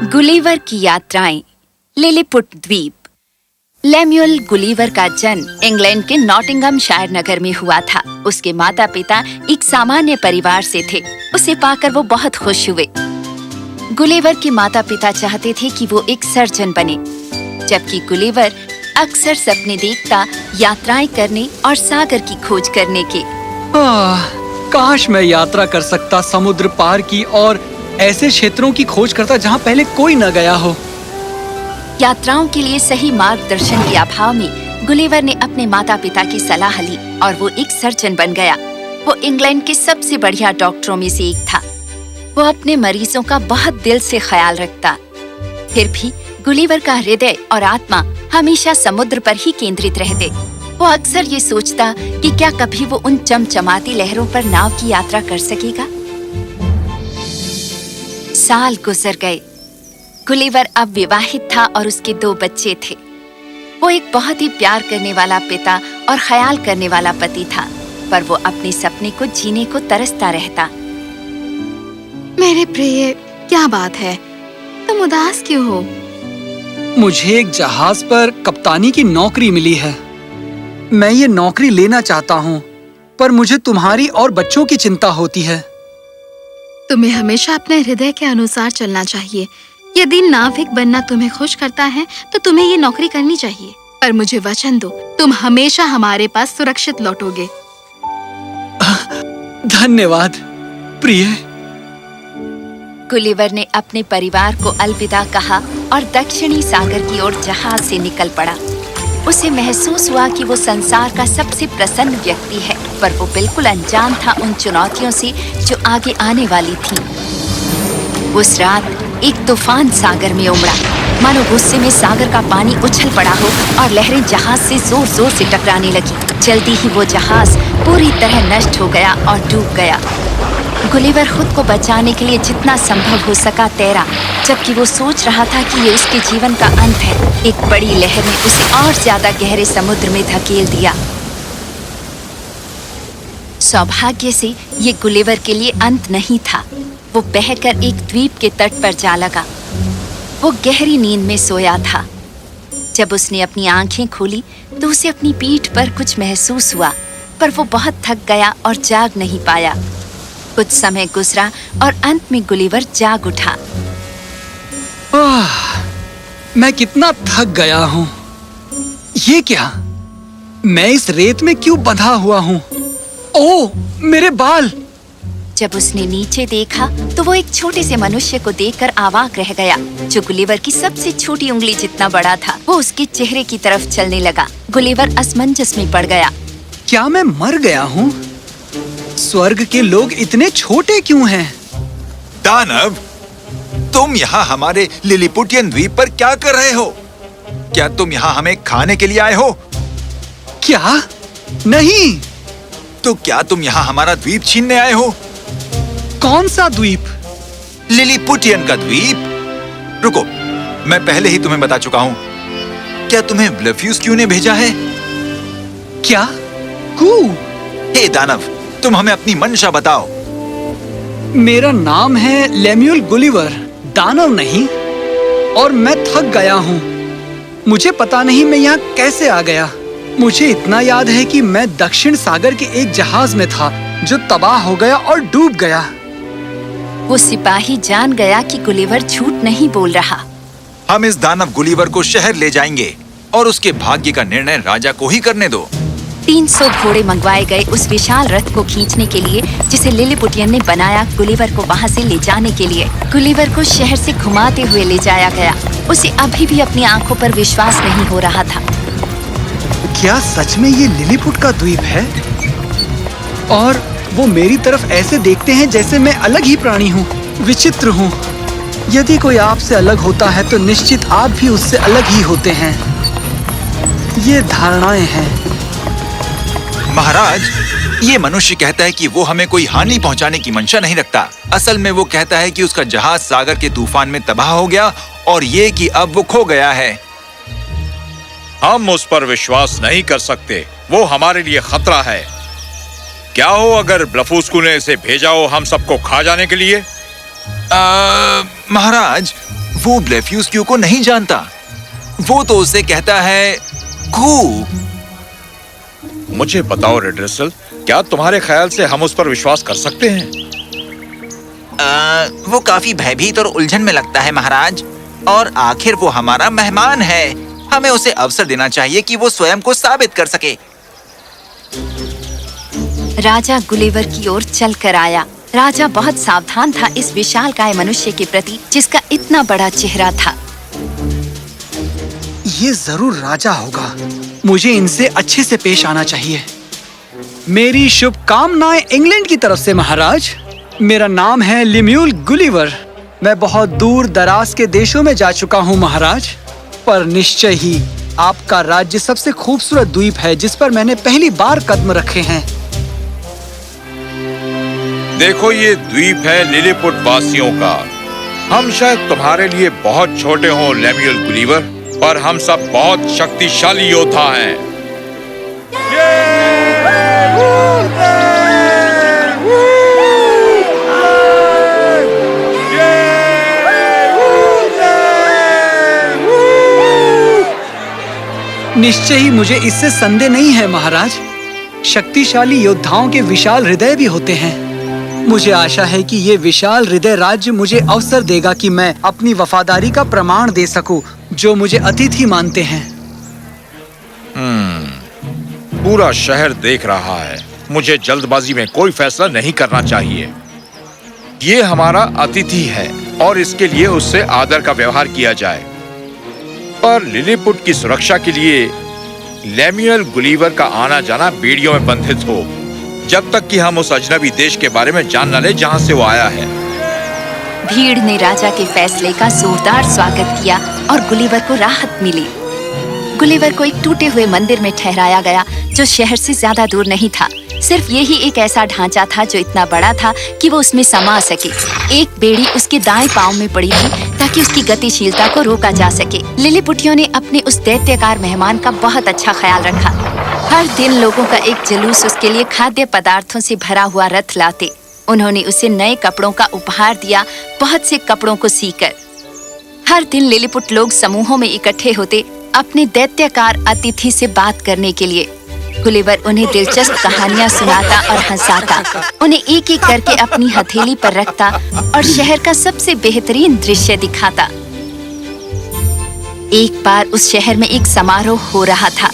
Gulliver की यात्राएं। Lilliput द्वीप। लेम्युएल गुलिवर का जन्म इंग्लैंड के नॉटिंघमशायर नगर में हुआ था। उसके माता पिता एक सामान्य परिवार से थे। उसे पाकर वो बहुत खुश हुए। गुलिवर के माता पिता चाहते थे कि वो एक सर्जन बने, जबकि गुलिवर अक्सर सपने देखता यात्राएं करने और सागर की खोज करने के। काश मैं यात्रा कर सकता समुद्र पार की और ऐसे क्षेत्रों की खोज करता जहाँ पहले कोई न गया हो। यात्राओं के लिए सही मार्गदर्शन के अभाव में गुलिवर ने अपने माता पिता की सलाह ली और वो एक सर्जन बन गया। वो इंग्लैंड के सबसे बढ़िया डॉक्टरों में से एक था। वो अपने मरीजों का बहुत दिल से ख्याल रखता। फिर भी गुलिवर का हृदय और आत्मा हमेशा समुद्र पर ही केंद्रित रहते। वो अक्सर ये सोचता कि क्या कभी वो उन चमचमाती लहरों पर नाव की यात्रा कर सकेगा। साल गुजर गए। गुलिवर अब विवाहित था और उसके 2 बच्चे थे। वो एक बहुत ही प्यार करने वाला पिता और ख्याल करने वाला पति था, पर वो अपने सपने को जीने को तरसता रहता। मेरे प्रिय, क्या बात है? तुम उदास क्यों हो? मुझे एक जहाज पर कप्तानी की नौकरी मिली है। मैं ये नौकरी लेना चाहता हूँ, पर मुझे तुम्हारी और बच्चों की चिंता होती है। तुम्हें हमेशा अपने हृदय के अनुसार चलना चाहिए। यदि नाविक बनना तुम्हें खुश करता है तो तुम्हें ये नौकरी करनी चाहिए। पर मुझे वचन दो, तुम हमेशा हमारे पास सुरक्षित लौटोगे। धन्यवाद प्रिय। गुलिवर ने अपने परिवार को अलविदा कहा और दक्षिणी सागर की ओर जहाज से निकल पड़ा। उसे महसूस हुआ कि वो संसार का सबसे प्रसन्न व्यक्ति है, पर वो बिल्कुल अनजान था उन चुनौतियों से जो आगे आने वाली थीं। उस रात एक तूफान सागर में उमड़ा, मानो गुस्से में सागर का पानी उछल पड़ा हो और लहरें जहाज से जोर जोर से टकराने लगी। जल्दी ही वो जहाज पूरी तरह नष्ट हो गया और डूब गया। गुलिवर खुद को बचाने के लिए जितना संभव हो सका तैरा, जबकि वो सोच रहा था कि ये उसके जीवन का अंत है। एक बड़ी लहर ने उसे और ज्यादा गहरे समुद्र में धकेल दिया। सौभाग्य से ये गुलिवर के लिए अंत नहीं था। वो बहकर एक द्वीप के तट पर जा लगा। वो गहरी नींद में सोया था। जब उसने अपनी आंखें खोली तो उसे अपनी पीठ पर कुछ महसूस हुआ, पर वो बहुत थक गया और जाग नहीं पाया। कुछ समय गुजरा और अंत में गुलिवर जाग उठा। मैं कितना थक गया हूँ। ये क्या? मैं इस रेत में क्यों बंधा हुआ हूँ? ओह, मेरे बाल! जब उसने नीचे देखा तो वो एक छोटे से मनुष्य को देखकर अवाक रह गया, जो गुलिवर की सबसे छोटी उंगली जितना बड़ा था। वो उसके चेहरे की तरफ चलने लगा। गुलिवर असमंजस में पड़ गया। क्या मैं मर गया हूँ? स्वर्ग के लोग इतने छोटे क्यों हैं? दानव, तुम यहाँ हमारे लिलीपुटियन द्वीप पर क्या कर रहे हो? क्या तुम यहाँ हमें खाने के लिए आए हो? क्या? नहीं। तो क्या तुम यहाँ हमारा द्वीप छीनने आए हो? कौन सा द्वीप? लिलीपुटियन का द्वीप। रुको, मैं पहले ही तुम्हें बता चुका हूँ। क्या तुम्हें ब्लफ्यूज क्यों ने भेजा है? क्या? कू? हे दानव, तुम हमें अपनी मंशा बताओ। मेरा नाम है लेम्युएल गुलिवर, दानव नहीं। और मैं थक गया हूँ। मुझे पता नहीं मैं यहाँ कैसे आ गया। मुझे इतना याद है कि मैं दक्षिण सागर के एक जहाज में था जो तबाह हो गया और डूब गया। वो सिपाही जान गया कि गुलिवर झूठ नहीं बोल रहा। हम इस दानव गुलिवर को शहर ले जाएंगे और उसके भाग्य का निर्णय राजा को ही करने दो। 300 घोड़े मंगवाए गए उस विशाल रथ को खींचने के लिए जिसे लिलीपुटियन ने बनाया गुलिवर को वहाँ से ले जाने के लिए। गुलिवर को शहर से घुमाते हुए ले जाया गया। उसे अभी भी अपनी आंखों पर विश्वास नहीं हो रहा था। क्या सच में ये लिलीपुट का द्वीप है? और वो मेरी तरफ ऐसे देखते हैं जैसे मैं अलग ही प्राणी हूँ, विचित्र हूँ। यदि कोई आपसे अलग होता है तो निश्चित आप भी उससे अलग ही होते हैं। ये धारणाएं हैं। महाराज, ये मनुष्य कहता है कि वो हमें कोई हानि पहुंचाने की मंशा नहीं रखता। असल में वो कहता है कि उसका जहाज सागर के तूफान में तबाह हो गया और ये कि अब वो खो गया है। हम उस पर विश्वास नहीं कर सकते। वो हमारे लिए खतरा है। क्या हो अगर ब्लफूस्कू ने इसे भेजा हो हम सबको खा जाने के लिए? महाराज, वो ब्लेफ्यूस्क्यू को नहीं जानता। वो तो उसे कहता है खूब। मुझे बताओ रेड्रेसल, क्या तुम्हारे ख्याल से हम उस पर विश्वास कर सकते हैं? वो काफी भयभीत और उलझन में लगता है महाराज, और आखिर वो हमारा मेहमान है। हमें उसे अवसर देना चाहिए कि वो स्वयं को साबित कर सके। राजा गुलिवर की ओर चल कर आया। राजा बहुत सावधान था इस विशालकाय मनुष्य के प्रति जिसका इतना बड़ा चेहरा था। ये जरूर राजा होगा। मुझे इनसे अच्छे से पेश आना चाहिए। मेरी शुभकामनाएं इंग्लैंड की तरफ से महाराज। मेरा नाम है लेम्यूल गुलिवर। मैं बहुत दूर दराज के देशों में जा चुका हूँ महाराज, पर निश्चय ही आपका राज्य सबसे खूबसूरत द्वीप है जिस पर मैंने पहली बार कदम रखे हैं। देखो, ये द्वीप है लिलीपुट वासियों का। हम शायद तुम्हारे लिए बहुत छोटे हों लेम्यूल गुलिवर, पर हम सब बहुत शक्तिशाली योद्धा हैं। निश्चय ही मुझे इससे संदेह नहीं है महाराज। शक्तिशाली योद्धाओं के विशाल हृदय भी होते हैं। मुझे आशा है कि ये विशाल हृदय राज्य मुझे अवसर देगा कि मैं अपनी वफादारी का प्रमाण दे सकूं, जो मुझे अतिथि मानते हैं। पूरा शहर देख रहा है। मुझे जल्दबाजी में कोई फैसला नहीं करना चाहिए। ये हमारा अतिथि है और इसके लिए उससे आदर का व्यवहार किया जाए। पर लिलीपुट की सुरक्षा के लिए लेम्यूल गुलिवर का आना जाना बेड़ियों में बंधित हो, जब तक कि हम उस अजनबी देश के बारे में जान न ले जहां से वो आया है। भीड़ ने राजा के फैसले का जोरदार स्वागत किया और गुलिवर को राहत मिली। गुलिवर को एक टूटे हुए मंदिर में ठहराया गया जो शहर से ज्यादा दूर नहीं था। सिर्फ यही एक ऐसा ढांचा था जो इतना बड़ा था कि वो उसमें समा सके। एक बेड़ी उसके दाएं पांव में पड़ी थी ताकि उसकी गतिशीलता को रोका जा सके। लिलीपुटियों ने अपने उस दैत्यकार मेहमान का बहुत अच्छा ख्याल रखा। हर दिन लोगों का एक जुलूस उसके लिए खाद्य पदार्थों से भरा हुआ रथ लाते। उन्होंने उसे नए कपड़ों का उपहार दिया, बहुत से कपड़ों को सीकर। हर दिन लिलीपुट लोग समूहों में इकट्ठे होते अपने दैत्यकार अतिथि से बात करने के लिए। गुलिवर उन्हें दिलचस्प कहानियां सुनाता और हंसाता, उन्हें एक एक करके अपनी हथेली पर रखता और शहर का सबसे बेहतरीन दृश्य दिखाता। एक बार उस शहर में एक समारोह हो रहा था।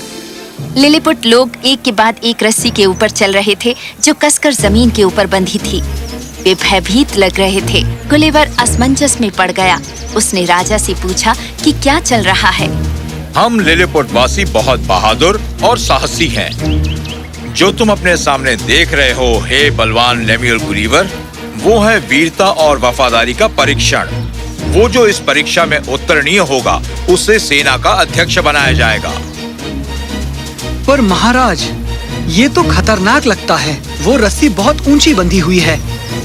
लिलीपुट लोग एक के बाद एक रस्सी के ऊपर चल रहे थे जो कसकर जमीन के ऊपर बंधी थी। वे भयभीत लग रहे थे। गुलिवर असमंजस में पड़ गया। उसने राजा से पूछा कि क्या चल रहा है। हम लिलीपुट वासी बहुत बहादुर और साहसी हैं। जो तुम अपने सामने देख रहे हो, हे बलवान लेम्यूल गुलिवर, वो है वीरता और वफादारी का परीक्षण। वो जो इस परीक्षा में उत्तीर्ण होगा उसे सेना का अध्यक्ष बनाया जाएगा। पर महाराज, ये तो खतरनाक लगता है। वो रस्सी बहुत ऊंची बंधी हुई है।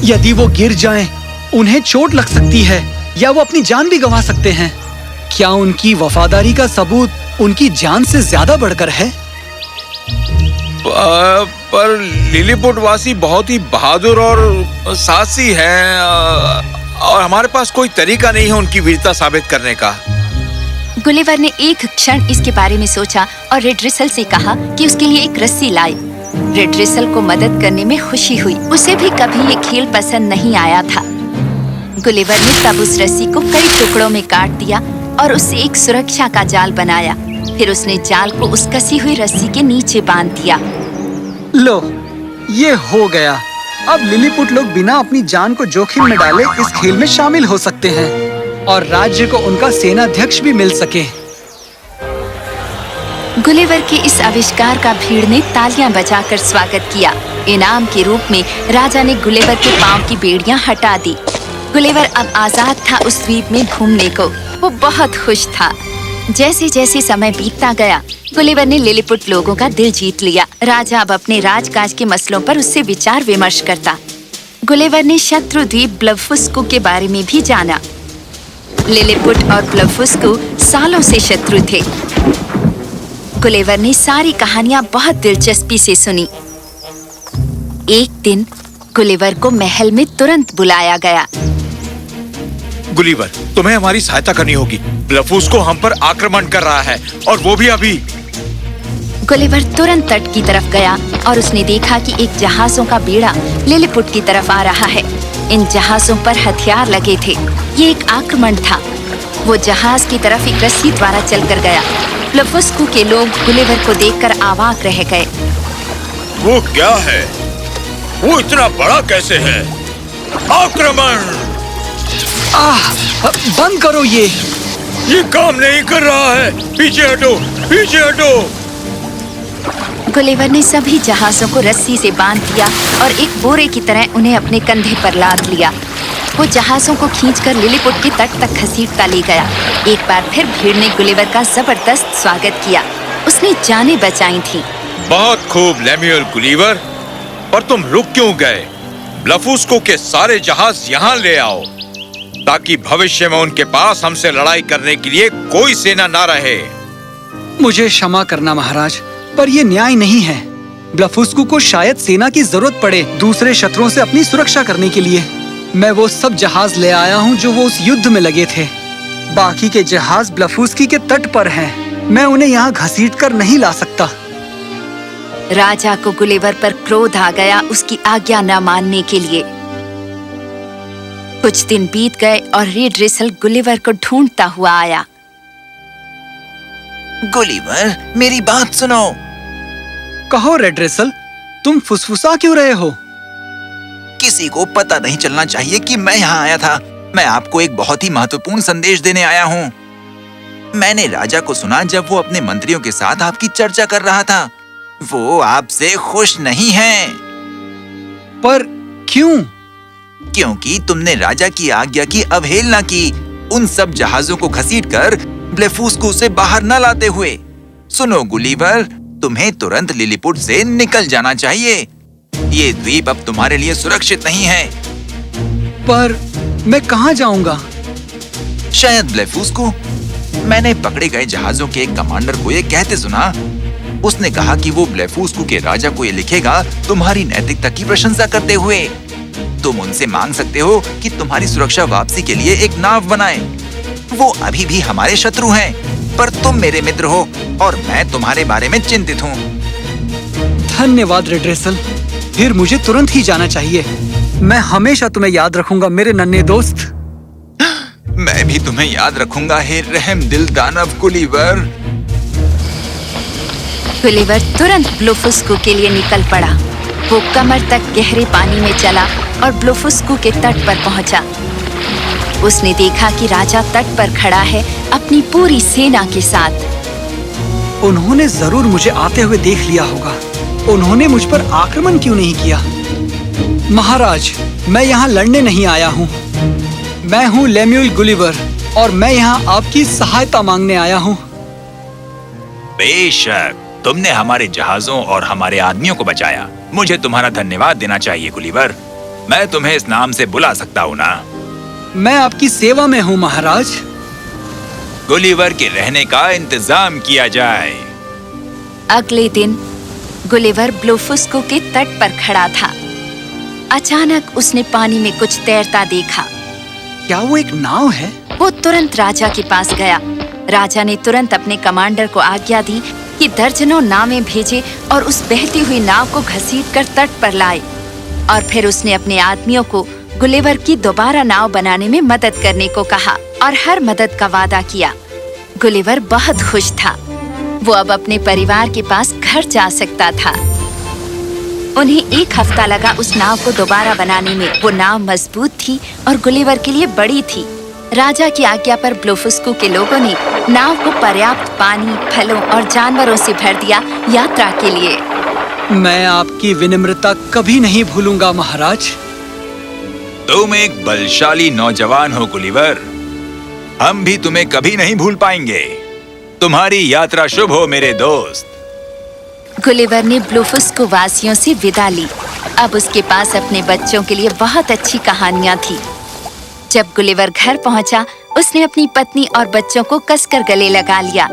यदि वो गिर जाएं, उन्हें चोट लग सकती है या वो अपनी जान भी गंवा सकते हैं। क्या उनकी वफादारी का सबूत उनकी जान से ज्यादा बढ़कर है? पर लिलीपुट वासी बहुत ही बहादुर और साहसी हैं, और हमारे पास कोई तरीका नहीं है उनकी वीरता साबित करने का। गुलिवर ने एक क्षण इसके बारे में सोचा और रेड्रेसल से कहा कि उसके लिए एक रस्सी लाए। रेड्रेसल को मदद करने में खुशी हुई। उसे भी कभी ये खेल पसंद नहीं आया था। गुलिवर ने तब उस रस्सी को कई टुकड़ों में काट दिया और उससे एक सुरक्षा का जाल बनाया। फिर उसने जाल को उस कसी हुई रस्सी के नीचे बांध दिया। लो, ये हो गया। अब लिलीपुट लोग बिना अपनी जान को जोखिम में डाले इस खेल में शामिल हो सकते हैं और राज्य को उनका सेनाध्यक्ष भी मिल सके। गुलिवर के इस आविष्कार का भीड़ ने तालियां बजाकर स्वागत किया। इनाम के रूप में राजा ने गुलिवर के पांव की बेड़ियां हटा दी। गुलिवर अब आजाद था उस द्वीप में घूमने को। वो बहुत खुश था। जैसे जैसे समय बीतता गया, गुलिवर ने लिलीपुट लोगों का दिल जीत लिया। राजा अब अपने राजकाज के मसलों पर उससे विचार विमर्श करता। गुलिवर ने शत्रु द्वीप ब्लफुस्कू के बारे में भी जाना। लिलीपुट और ब्लफुस्कू सालों से शत्रु थे। गुलिवर ने सारी कहानियां बहुत दिलचस्पी से सुनी। एक दिन गुलिवर को महल में तुरंत बुलाया गया। गुलिवर, तुम्हें हमारी सहायता करनी होगी। ब्लफूस को हम पर आक्रमण कर रहा है और वो भी अभी। गुलिवर तुरंत तट की तरफ गया और उसने देखा कि एक जहाजों का बेड़ा लिलीपुट की तरफ आ रहा है। इन जहाजों पर हथियार लगे थे। ये एक आक्रमण था। वो जहाज की तरफ एक रस्सी द्वारा चलकर गया। ब्लफुस्कू के लोग गुलिवर को देखकर अवाक रह गए। वो क्या है? वो इतना बड़ा कैसे है? आक्रमण! बंद करो ये काम नहीं कर रहा है। पीछे हटो, पीछे हटो। गुलिवर ने सभी जहाजों को रस्सी से बांध दिया और एक बोरे की तरह उन्हें अपने कंधे पर लाद लिया। वो जहाजों को खींचकर लिलीपुट के तट तक घसीटता ले गया। एक बार फिर भीड़ ने गुलिवर का जबरदस्त स्वागत किया। उसने जानें बचाई थी। बहुत खूब लेम्युएल गुलिवर, पर तुम रुक क्यों गए? ब्लफुस्को के सारे जहाज यहाँ ले आओ ताकि भविष्य में उनके पास हमसे लड़ाई करने के लिए कोई सेना ना रहे। मुझे क्षमा करना महाराज, पर ये न्याय नहीं है। ब्लफुस्कू को शायद सेना की जरूरत पड़े दूसरे शत्रुओं से अपनी सुरक्षा करने के लिए। मैं वो सब जहाज ले आया हूँ जो वो उस युद्ध में लगे थे। बाकी के जहाज ब्लफुस्की के तट पर हैं। मैं उन्हें यहाँ घसीट कर नहीं ला सकता। राजा को गुलिवर पर क्रोध आ गया उसकी आज्ञा न मानने के लिए। कुछ दिन बीत गए और रीड्रिसल गुलिवर को ढूंढता हुआ आया। गुलिवर, मेरी बात सुनो। कहो रेड्रेसल, तुम फुसफुसा क्यों रहे हो? किसी को पता नहीं चलना चाहिए कि मैं यहाँ आया था। मैं आपको एक बहुत ही महत्वपूर्ण संदेश देने आया हूँ। मैंने राजा को सुना जब वो अपने मंत्रियों के साथ आपकी चर्चा कर रहा था। वो आपसे खुश नहीं हैं। पर क्यों? क्योंकि तुमने राजा की आज्ञा की अवहेलना की, उन सब जहाजों को घसीटकर ब्लेफुस्कू से बाहर न लाते हुए। सुनो गुलिवर, तुम्हें तुरंत लिलीपुट से निकल जाना चाहिए। ये द्वीप अब तुम्हारे लिए सुरक्षित नहीं है। पर मैं कहाँ जाऊंगा? शायद ब्लेफुस्कू। मैंने पकड़े गए जहाजों के एक कमांडर को ये कहते सुना। उसने कहा कि वो ब्लेफुस्कू के राजा को ये लिखेगा तुम्हारी नैतिकता की प्रशंसा करते हुए। तुम उनसे मांग सकते हो कि तुम्हारी सुरक्षा वापसी के लिए एक नाव बनाए। वो अभी भी हमारे शत्रु हैं, पर तुम मेरे मित्र हो और मैं तुम्हारे बारे में चिंतित हूँ। धन्यवाद रेड्रेसल, फिर मुझे तुरंत ही जाना चाहिए। मैं हमेशा तुम्हें याद रखूंगा मेरे नन्हे दोस्त। मैं भी तुम्हें याद रखूंगा हे रहम दिल दानव गुलिवर। गुलिवर तुरंत ब्लफुस्कू के लिए निकल पड़ा। वो कमर तक गहरे पानी में चला और ब्लफुस्कू के तट पर पहुंचा। उसने देखा कि राजा तट पर खड़ा है अपनी पूरी सेना के साथ। उन्होंने जरूर मुझे आते हुए देख लिया होगा। उन्होंने मुझ पर आक्रमण क्यों नहीं किया? महाराज, मैं यहाँ लड़ने नहीं आया हूँ। मैं हूँ लेम्युएल गुलिवर और मैं यहाँ आपकी सहायता मांगने आया हूँ। बेशक, तुमने हमारे जहाजों और हमारे आदमियों को बचाया। मुझे तुम्हारा धन्यवाद देना चाहिए गुलिवर। मैं तुम्हें इस नाम से बुला सकता हूँ ना? मैं आपकी सेवा में हूँ महाराज। गुलिवर के रहने का इंतजाम किया जाए। अगले दिन गुलिवर ब्लफुस्कू के तट पर खड़ा था। अचानक उसने पानी में कुछ तैरता देखा। क्या वो एक नाव है? वो तुरंत राजा के पास गया। राजा ने तुरंत अपने कमांडर को आज्ञा दी कि दर्जनों नावें भेजे और उस बहती हुई नाव को घसीटकर तट पर लाए। और फिर उसने अपने आदमियों को गुलिवर की दोबारा नाव बनाने में मदद करने को कहा और हर मदद का वादा किया। गुलिवर बहुत खुश था। वो अब अपने परिवार के पास घर जा सकता था। उन्हें 1 हफ्ता लगा उस नाव को दोबारा बनाने में। वो नाव मजबूत थी और गुलिवर के लिए बड़ी थी। राजा की आज्ञा पर ब्लफुस्कू के लोगों ने नाव को पर्याप्त पानी, फलों और जानवरों से भर दिया यात्रा के लिए। मैं आपकी विनम्रता कभी नहीं भूलूंगा महाराज। तुम एक बलशाली नौजवान हो गुलिवर। हम भी तुम्हें कभी नहीं भूल पाएंगे। तुम्हारी यात्रा शुभ हो मेरे दोस्त। गुलिवर ने ब्लफुस्कू वासियों से विदा ली। अब उसके पास अपने बच्चों के लिए बहुत अच्छी कहानियां थी। जब गुलिवर घर पहुंचा, उसने अपनी पत्नी और बच्चों को कसकर गले लगा लिया।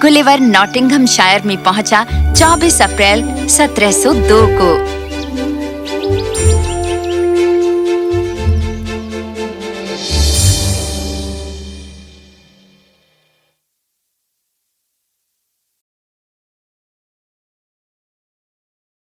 गुलिवर नॉटिंघमशायर में पहुंचा 24 अप्रैल 1702 को।